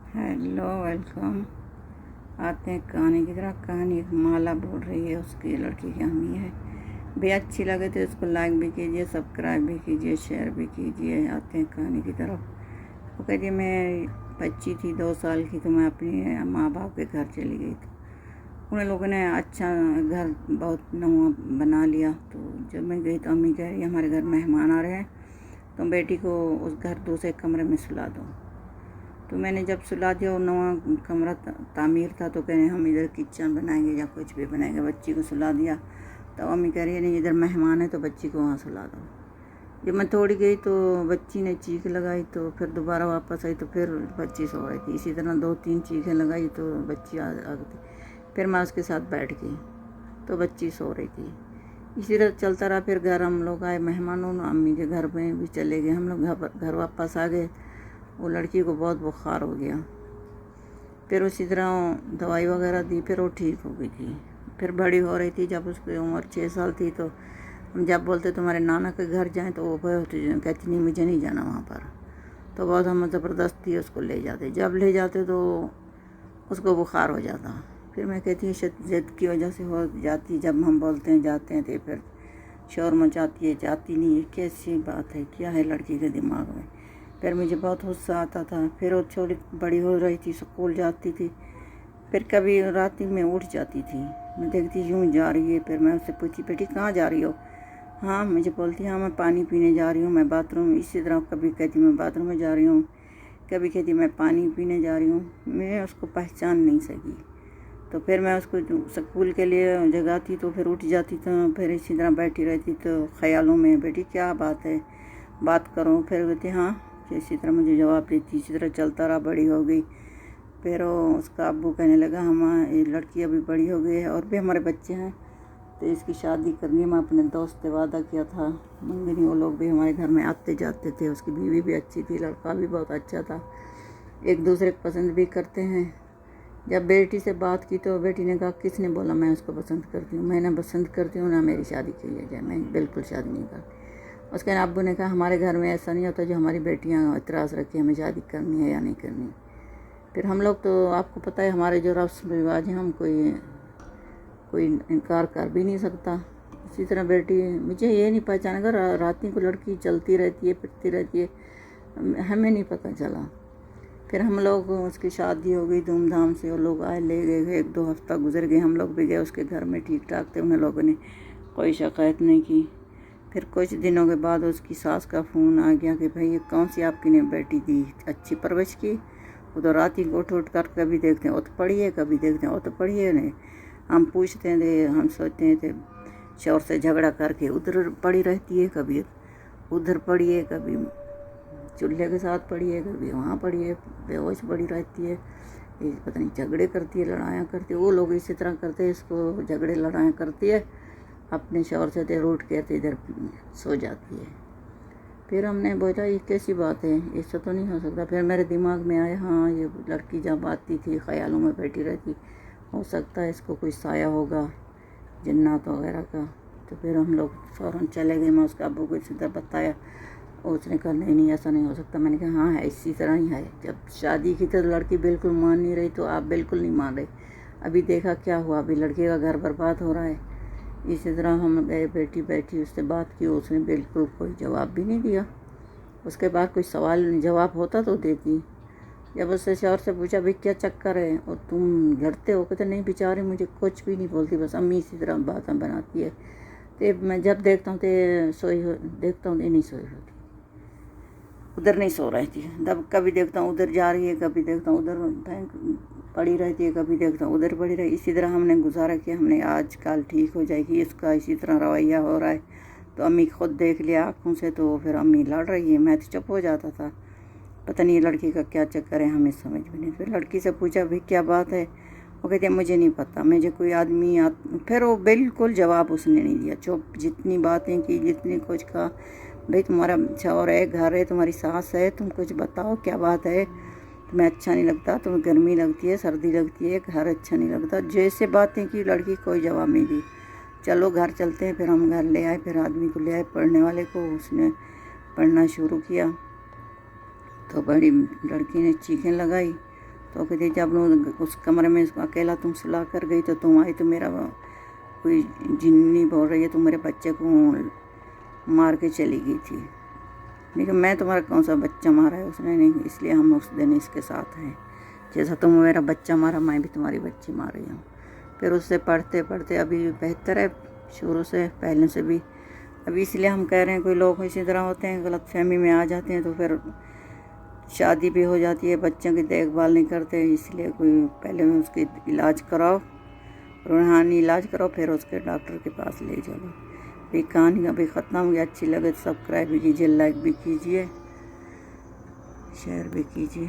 Hello welcome. आते हैं कहानी की तरह। कहानी एक माला बोल रही है, उसकी लड़की की कहानी है। भी अच्छी लगे तो इसको लाइक भी कीजिए, सब्सक्राइब भी कीजिए, शेयर भी कीजिए। आते हैं कहानी की तरफ। वो कहती है मैं बच्ची थी 2 साल की, तो मैं अपने माँ बाप के घर चली गई। तो उन लोगों ने अच्छा घर बहुत नवा बना लिया। तो जब मैं गई तो अम्मी कह रही हमारे घर मेहमान आ रहे हैं, तो बेटी को उस घर दूसरे कमरे में सुला दो। तो मैंने जब सुला दिया, और नवा कमरा तामीर था, तो कह रहे हम इधर किचन बनाएंगे या कुछ भी बनाएंगे। बच्ची को सुला दिया तो अम्मी कह रही है नहीं, इधर मेहमान है तो बच्ची को वहाँ सुला दो। जब मैं थोड़ी गई तो बच्ची ने चीख लगाई, तो फिर दोबारा वापस आई तो फिर बच्ची सो रही थी। इसी तरह 2-3 चीखें लगाई तो बच्ची आ गई। फिर मैं उसके साथ बैठ गई तो बच्ची सो रही थी। इसी तरह चलता रहा। फिर घर हम लोग आए, मेहमानों अम्मी के घर में भी चले गए। हम लोग घर वापस आ गए। वो लड़की को बहुत बुखार हो गया। फिर उसी तरह दवाई वगैरह दी, फिर वो ठीक हो गई थी। फिर बड़ी हो रही थी, जब उसकी उम्र 6 साल थी, तो हम जब बोलते तुम्हारे नाना के घर जाएं तो वो कहती नहीं, मुझे नहीं जाना वहाँ पर। तो बहुत हम ज़बरदस्ती उसको ले जाते। जब ले जाते तो उसको बुखार हो जाता। फिर मैं कहती जिद की वजह से हो जाती। जब हम बोलते हैं जाते हैं तो फिर शोर मचाती है, जाती नहीं है। कैसी बात है, क्या है लड़की के दिमाग में। फिर मुझे बहुत गुस्सा आता था। फिर वो छोटी बड़ी हो रही थी, स्कूल जाती थी। फिर कभी रात में उठ जाती थी, मैं देखती यूँ जा रही है। फिर मैं उससे पूछी बेटी कहाँ जा रही हो। हाँ, मुझे बोलती हाँ मैं पानी पीने जा रही हूँ, मैं बाथरूम। इसी तरह कभी कहती मैं बाथरूम में जा रही हूँ, कभी कहती मैं पानी पीने जा रही हूँ। मैं उसको पहचान नहीं सकी। तो फिर मैं उसको स्कूल के लिए जगाती तो फिर उठ जाती। तो फिर इसी तरह बैठी रहती, तो ख़यालों में बेटी क्या बात है, बात करो। फिर कहती हाँ, इसी तरह मुझे जवाब देती। इसी तरह चलता रहा, बड़ी हो गई। फिर उसका अब्बू कहने लगा ये लड़की अभी बड़ी हो गई है और भी हमारे बच्चे हैं, तो इसकी शादी करनी है। मैं अपने दोस्त से वादा किया था मंगनी। वो लोग भी हमारे घर में आते जाते थे। उसकी बीवी भी अच्छी थी, लड़का भी बहुत अच्छा था, एक दूसरे को पसंद भी करते हैं। जब बेटी से बात की तो बेटी ने कहा किसने बोला मैं उसको पसंद करती हूँ, मैं ना पसंद करती हूँ ना मेरी शादी की जाए, मैं बिल्कुल शादी नहीं करती। उसके अब्बू ने कहा हमारे घर में ऐसा नहीं होता, जो हमारी बेटियां इतराज़ रखी हमें शादी करनी है या नहीं करनी। फिर हम लोग तो आपको पता है हमारे जो रस्म रिवाज हैं, हम कोई इनकार कर भी नहीं सकता। इसी तरह बेटी मुझे ये नहीं पहचान, अगर रात को लड़की चलती रहती है, फिरती रहती है, हमें नहीं पता चला। फिर हम लोग उसकी शादी हो गई धूमधाम से। वो लोग आए, ले गए। 1-2 हफ्ता गुजर गए, हम लोग भी गए उसके घर में, ठीक ठाक थे। उन लोगों ने कोई शिकायत नहीं की। फिर कुछ दिनों के बाद उसकी सास का फ़ोन आ गया कि भाई ये कौन सी आपकी ने बेटी दी, अच्छी परवरिश की। वो तो रात ही उठ कर कभी देखते हैं उत पड़ी है, कभी देखते हैं उत पड़ी है। नहीं, हम पूछते थे, हम सोचते थे शौर से झगड़ा करके उधर पड़ी रहती है, कभी उधर पड़ी है, कभी चूल्हे के साथ पड़ी है, कभी वहाँ पड़ी है, बेहोश पड़ी रहती है। ये पता नहीं झगड़े करती है, लड़ाइयाँ करती है। वो लोग इसी तरह करते हैं, इसको झगड़े लड़ाइयाँ करती है, अपने शौहर से देर उठ के इधर सो जाती है। फिर हमने बोला ये कैसी बात है, ऐसा तो नहीं हो सकता। फिर मेरे दिमाग में आया हाँ ये लड़की जब आती थी ख़यालों में बैठी रहती, हो सकता है इसको कोई साया होगा जन्नत वगैरह का। तो फिर हम लोग फ़ौरन चले गए। मैं उसका अब्बू को इसी तरह बताया, उसने कहा नहीं ऐसा नहीं हो सकता। मैंने कहा हाँ है, इसी तरह ही है। जब शादी की तो लड़की बिल्कुल मान नहीं रही, तो आप बिल्कुल नहीं मान रहे। अभी देखा क्या हुआ, अभी लड़के का घर बर्बाद हो रहा है। इसी तरह हम गए, बेटी बैठी, उससे बात की, उसने बिल्कुल कोई जवाब भी नहीं दिया। उसके बाद कोई सवाल जवाब होता तो देती। जब उससे शौहर से पूछा भाई क्या चक्कर है और तुम लड़ते हो, कहते नहीं बेचारी मुझे कुछ भी नहीं बोलती, बस अम्मी इसी तरह बातें बनाती है। तो मैं जब देखता हूँ तो देखता हूँ नहीं सोई होती, उधर नहीं सो रही थी। तब कभी देखता हूँ उधर जा रही है, कभी देखता हूँ उधर बैंक पड़ी रहती है, कभी देखता हूँ उधर पड़ी रही। इसी तरह हमने गुजारा किया। हमने आज कल ठीक हो जाएगी, इसका इसी तरह रवैया हो रहा है। तो अम्मी खुद देख लिया आँखों से, तो फिर अम्मी लड़ रही है। मैं तो चुप हो जाता था, पता नहीं लड़की का क्या चक्कर है, हमें समझ में नहीं। फिर लड़की से पूछा भाई क्या बात है, वो कहती है मुझे नहीं पता, मुझे कोई आदमी फिर वो बिल्कुल जवाब उसने नहीं दिया, चुप। जितनी बातें की, जितनी कुछ कहा, भाई तुम्हारा शौहर है, घर है, तुम्हारी सास है, तुम कुछ बताओ क्या बात है, तुम्हें अच्छा नहीं लगता, तुम्हें गर्मी लगती है, सर्दी लगती है, घर अच्छा नहीं लगता, जैसे बातें की। लड़की कोई जवाब नहीं दी। चलो घर चलते हैं। फिर हम घर ले आए, फिर आदमी को ले आए पढ़ने वाले को, उसने पढ़ना शुरू किया। तो बड़ी लड़की ने चीखें लगाई, تو کہتی جب اس کمرے میں اکیلا تم سلا کر گئی تو تم آئی تو میرا کوئی جنی بول رہی ہے تم میرے بچے کو مار کے چلی گئی تھی. لیکن میں تمہارا کون سا بچہ مارا ہے؟ اس نے نہیں. اس لیے ہم اس دن اس کے ساتھ ہیں. جیسا تم میرا بچہ مارا میں بھی تمہاری بچی مار رہی ہوں. پھر اس سے پڑھتے پڑھتے ابھی بہتر ہے شروع سے پہلے سے بھی. ابھی اس لیے ہم کہہ رہے ہیں کوئی لوگ اسی طرح ہوتے ہیں غلط فہمی میں آ جاتے ہیں تو پھر شادی بھی ہو جاتی ہے بچوں کی دیکھ بھال نہیں کرتے. اس لیے کوئی پہلے میں اس کی علاج کراؤ روحانی علاج کراؤ پھر اس کے ڈاکٹر کے پاس لے جاؤ. یہ کہانی ابھی ختم ہو گئی. اچھی لگے تو سبسکرائب بھی کیجیے لائک بھی کیجیے شیئر بھی کیجیے.